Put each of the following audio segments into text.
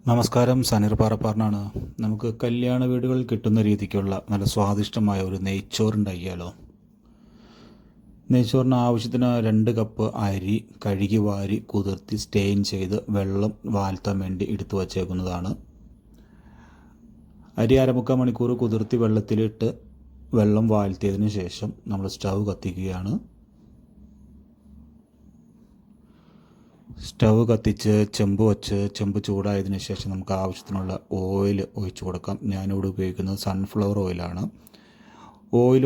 നമസ്കാരം, സനീർ പാറപ്പാറിനാണ്. നമുക്ക് കല്യാണ വീടുകളിൽ കിട്ടുന്ന രീതിക്കുള്ള നല്ല സ്വാദിഷ്ടമായ ഒരു നെയ്ച്ചോറുണ്ടാക്കിയാലോ. നെയ്ച്ചോറിന് ആവശ്യത്തിന് 2 കപ്പ് അരി കഴുകി വാരി കുതിർത്തി സ്റ്റെയിൻ ചെയ്ത് വെള്ളം വാൽത്താൻ വേണ്ടി എടുത്തു വച്ചേക്കുന്നതാണ്. അരി 1/4 മണിക്കൂർ കുതിർത്തി വെള്ളത്തിലിട്ട് വെള്ളം വാഴ്ത്തിയതിന് ശേഷം നമ്മൾ സ്റ്റൗ കത്തിക്കുകയാണ്. സ്റ്റവ് കത്തിച്ച് ചെമ്പ് ചൂടായതിനു ശേഷം നമുക്ക് ആവശ്യത്തിനുള്ള ഓയിൽ ഒഴിച്ചു കൊടുക്കാം. ഞാനിവിടെ ഉപയോഗിക്കുന്നത് സൺഫ്ലവർ ഓയിലാണ്. ഓയിൽ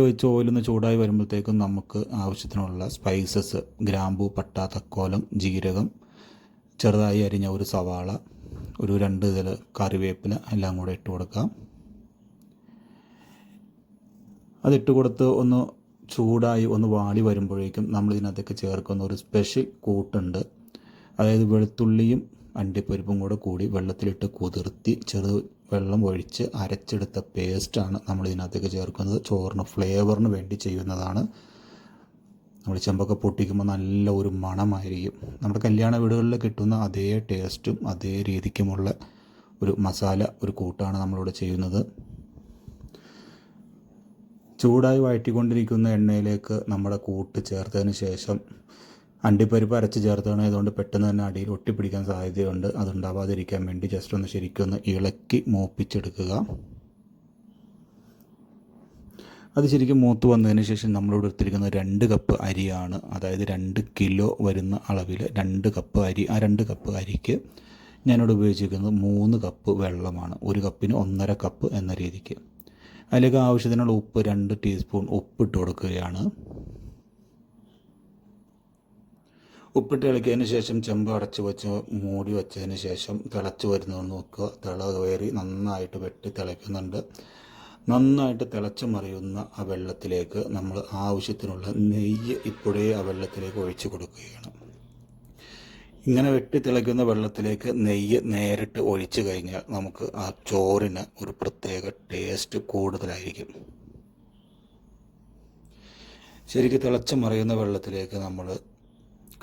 ഒന്ന് ചൂടായി വരുമ്പോഴത്തേക്കും നമുക്ക് ആവശ്യത്തിനുള്ള സ്പൈസസ്, ഗ്രാമ്പൂ, പട്ട, തക്കോലം, ജീരകം, ചെറുതായി അരിഞ്ഞ ഒരു സവാള, ഒരു 2 ഇതൾ കറിവേപ്പില എല്ലാം കൂടെ ഇട്ട് കൊടുക്കാം. അതിട്ട് കൊടുത്ത് ഒന്ന് ചൂടായി ഒന്ന് വാടി വരുമ്പോഴേക്കും നമ്മൾ ഇതിനകത്തേക്ക് ചേർക്കുന്ന ഒരു സ്പെഷ്യൽ കൂട്ടുണ്ട്. അതായത് വെളുത്തുള്ളിയും അണ്ടിപ്പരിപ്പും കൂടി വെള്ളത്തിലിട്ട് കുതിർത്തി വെള്ളം ഒഴിച്ച് അരച്ചെടുത്ത പേസ്റ്റാണ് നമ്മൾ ഇതിനകത്തേക്ക് ചേർക്കുന്നത്. ചോറിന് ഫ്ലേവറിന് വേണ്ടി ചെയ്യുന്നതാണ്. നമ്മൾ ചെമ്പൊക്കെ പൊട്ടിക്കുമ്പോൾ നല്ല ഒരു മണമായിരിക്കും. നമ്മുടെ കല്യാണ വീടുകളിൽ കിട്ടുന്ന അതേ ടേസ്റ്റും അതേ രീതിക്കുമുള്ള ഒരു മസാല, ഒരു കൂട്ടാണ് നമ്മളിവിടെ ചെയ്യുന്നത്. ചൂടായി വഴറ്റിക്കൊണ്ടിരിക്കുന്ന എണ്ണയിലേക്ക് നമ്മുടെ കൂട്ട് ചേർത്തതിന് ശേഷം അണ്ടിപ്പരിപ്പ് അരച്ച് ചേർത്താണ്. അതുകൊണ്ട് പെട്ടെന്ന് തന്നെ അടിയിൽ ഒട്ടിപ്പിടിക്കാൻ സാധ്യതയുണ്ട്. അതുണ്ടാവാതിരിക്കാൻ വേണ്ടി ജസ്റ്റ് ഒന്ന് ശരിക്കൊന്ന് ഇളക്കി മൂപ്പിച്ചെടുക്കുക. അത് ശരിക്കും മൂത്ത് വന്നതിന് ശേഷം നമ്മളിവിടെ എടുത്തിരിക്കുന്നത് 2 കപ്പ് അരിയാണ്. അതായത് 2 കിലോ വരുന്ന അളവിൽ 2 കപ്പ് അരി. ആ 2 കപ്പ് അരിക്ക് ഞാനിവിടെ ഉപയോഗിച്ചിരിക്കുന്നത് 3 കപ്പ് വെള്ളമാണ്. 1 കപ്പിന് 1.5 കപ്പ് എന്ന രീതിക്ക്. അതിലേക്ക് ആവശ്യത്തിനുള്ള ഉപ്പ്, 2 ടീസ്പൂൺ ഉപ്പിട്ട് കൊടുക്കുകയാണ്. ഉപ്പിട്ട് ഇളക്കിയതിന് ശേഷം ചെമ്പ് അടച്ച് വെച്ച് മൂടി വെച്ചതിന് ശേഷം തിളച്ച് വരുന്നതെന്ന് നോക്കുക. കയറി നന്നായിട്ട് വെട്ടി തിളയ്ക്കുന്നുണ്ട്. നന്നായിട്ട് തിളച്ച് മറിയുന്ന ആ വെള്ളത്തിലേക്ക് നമ്മൾ ആവശ്യത്തിനുള്ള നെയ്യ് ഇപ്പോഴേ ആ വെള്ളത്തിലേക്ക് ഒഴിച്ച് കൊടുക്കുകയാണ്. ഇങ്ങനെ വെട്ടി തിളയ്ക്കുന്ന വെള്ളത്തിലേക്ക് നെയ്യ് നേരിട്ട് ഒഴിച്ചു കഴിഞ്ഞാൽ നമുക്ക് ആ ചോറിന് ഒരു പ്രത്യേക ടേസ്റ്റ് കൂടുതലായിരിക്കും. ശരിക്കും തിളച്ച് മറിയുന്ന വെള്ളത്തിലേക്ക് നമ്മൾ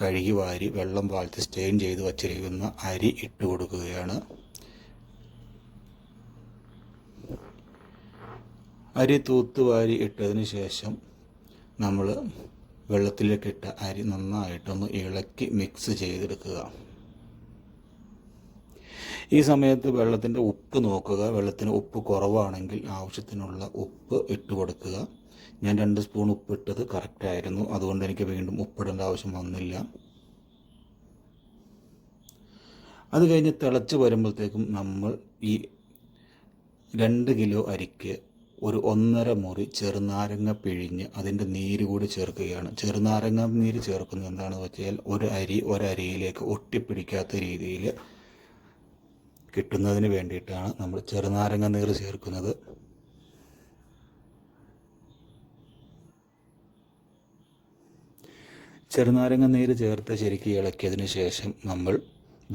കഴുകി വാരി വെള്ളം വാഴ്ത്തി സ്റ്റെയിൻ ചെയ്ത് വച്ചിരിക്കുന്ന അരി ഇട്ട് കൊടുക്കുകയാണ്. അരി തൂത്തുവാരി ഇട്ടതിന് ശേഷം നമ്മൾ വെള്ളത്തിലേക്കിട്ട അരി നന്നായിട്ടൊന്ന് ഇളക്കി മിക്സ് ചെയ്തെടുക്കുക. ഈ സമയത്ത് വെള്ളത്തിൻ്റെ ഉപ്പ് നോക്കുക. വെള്ളത്തിന് ഉപ്പ് കുറവാണെങ്കിൽ ആവശ്യത്തിനുള്ള ഉപ്പ് ഇട്ട് കൊടുക്കുക. ഞാൻ 2 സ്പൂൺ ഉപ്പിട്ടത് കറക്റ്റായിരുന്നു. അതുകൊണ്ട് എനിക്ക് വീണ്ടും ഉപ്പിടേണ്ട ആവശ്യം വന്നില്ല. അത് കഴിഞ്ഞ് തിളച്ച് വരുമ്പോഴത്തേക്കും നമ്മൾ ഈ 2 കിലോ അരിക്ക് ഒരു 1.5 മുറി ചെറുനാരങ്ങ പിഴിഞ്ഞ് അതിൻ്റെ നീര് കൂടി ചേർക്കുകയാണ്. ചെറുനാരങ്ങ നീര് ചേർക്കുന്നത് എന്താണെന്ന് വെച്ചാൽ ഒരരിയിലേക്ക് ഒട്ടിപ്പിടിക്കാത്ത രീതിയിൽ കിട്ടുന്നതിന് വേണ്ടിയിട്ടാണ് നമ്മൾ ചെറുനാരങ്ങ നീര് ചേർക്കുന്നത്. ചെറുനാരങ്ങ നീര് ചേർത്ത് ശരിക്കും ഇളക്കിയതിന് ശേഷം നമ്മൾ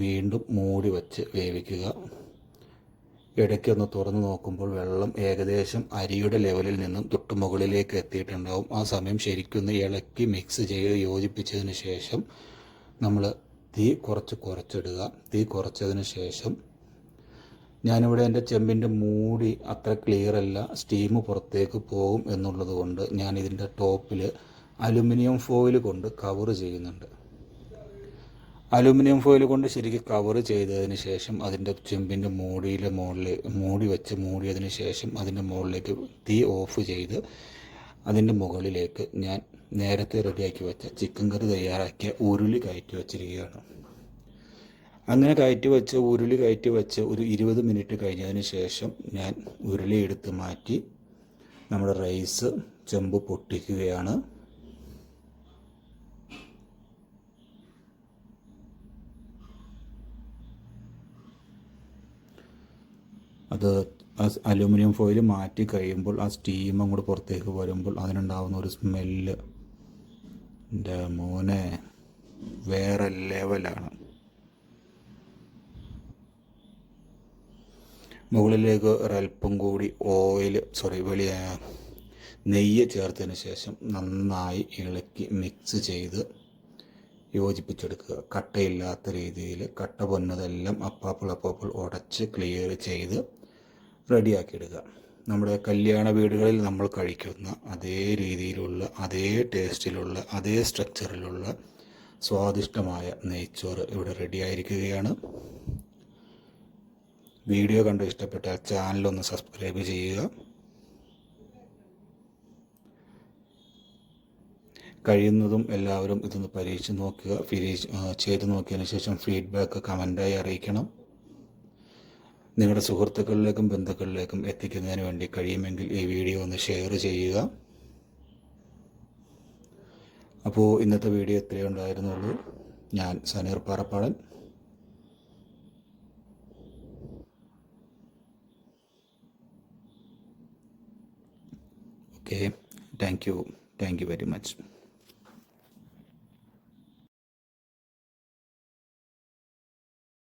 വീണ്ടും മൂടി വച്ച് വേവിക്കുക. ഇടയ്ക്കൊന്ന് തുറന്ന് നോക്കുമ്പോൾ വെള്ളം ഏകദേശം അരിയുടെ ലെവലിൽ നിന്നും തൊട്ടുമുകളിലേക്ക് എത്തിയിട്ടുണ്ടാവും. ആ സമയം ശരിക്കൊന്ന് ഇളക്കി മിക്സ് ചെയ്ത് യോജിപ്പിച്ചതിന് ശേഷം നമ്മൾ തീ കുറച്ചിടുക. തീ കുറച്ചതിന് ശേഷം ഞാനിവിടെ എൻ്റെ ചെമ്പിൻ്റെ മൂടി അത്ര ക്ലിയറല്ല, സ്റ്റീം പുറത്തേക്ക് പോകും എന്നുള്ളത് കൊണ്ട് ഞാനിതിൻ്റെ ടോപ്പിൽ അലുമിനിയം ഫോയിൽ കൊണ്ട് കവർ ചെയ്യുന്നുണ്ട്. അലുമിനിയം ഫോയിൽ കൊണ്ട് ശരിക്കും കവർ ചെയ്തതിന് ശേഷം അതിൻ്റെ ചെമ്പിൻ്റെ മൂടിയതിന് ശേഷം അതിൻ്റെ മുകളിലേക്ക് തീ ഓഫ് ചെയ്ത് അതിൻ്റെ മുകളിലേക്ക് ഞാൻ നേരത്തെ റെഡിയാക്കി വെച്ച ചിക്കൻ കറി തയ്യാറാക്കിയ ഉരുളി കയറ്റി വച്ചിരിക്കുകയാണ്. അങ്ങനെ ഉരുളി കയറ്റി വെച്ച് ഒരു 20 മിനിറ്റ് കഴിഞ്ഞതിന് ശേഷം ഞാൻ ഉരുളി എടുത്ത് മാറ്റി നമ്മുടെ റൈസ് ചെമ്പ് പൊട്ടിക്കുകയാണ്. അത് അലൂമിനിയം ഫോയിൽ മാറ്റി കഴിയുമ്പോൾ ആ സ്റ്റീം അങ്ങോട്ട് പുറത്തേക്ക് വരുമ്പോൾ അതിനുണ്ടാകുന്ന ഒരു സ്മെല്ല് എൻ്റെ മോനെ വേറെ ലെവലാണ്. മുകളിലേക്ക് ഒരല്പം കൂടി നെയ്യ് ചേർത്തതിന് ശേഷം നന്നായി ഇളക്കി മിക്സ് ചെയ്ത് യോജിപ്പിച്ചെടുക്കുക. കട്ടയില്ലാത്ത രീതിയിൽ കട്ട പൊന്നതെല്ലാം അപ്പാപ്പോൾ ഉടച്ച് ക്ലിയർ ചെയ്ത് റെഡിയാക്കിയെടുക്കുക. നമ്മുടെ കല്യാണ വീടുകളിൽ നമ്മൾ കഴിക്കുന്ന അതേ രീതിയിലുള്ള, അതേ ടേസ്റ്റിലുള്ള, അതേ സ്ട്രക്ചറിലുള്ള സ്വാദിഷ്ടമായ നെയ്ച്ചോറ് ഇവിടെ റെഡിയായിരിക്കുകയാണ്. വീഡിയോ കണ്ട് ഇഷ്ടപ്പെട്ടാൽ ചാനലൊന്ന് സബ്സ്ക്രൈബ് ചെയ്യുക. കഴിയുന്നതും എല്ലാവരും ഇതൊന്ന് പരീക്ഷിച്ച് നോക്കുക. ചെയ്ത് നോക്കിയതിന് ശേഷം ഫീഡ്ബാക്ക് കമൻറ്റായി അറിയിക്കണം. നിങ്ങളുടെ സുഹൃത്തുക്കളിലേക്കും ബന്ധുക്കളിലേക്കും എത്തിക്കുന്നതിന് വേണ്ടി കഴിയുമെങ്കിൽ ഈ വീഡിയോ ഒന്ന് ഷെയർ ചെയ്യുക. അപ്പോൾ ഇന്നത്തെ വീഡിയോ ഇത്രയേ ഉണ്ടായിരുന്നുള്ളൂ. ഞാൻ Saneer Parappadan. Okay, thank you very much.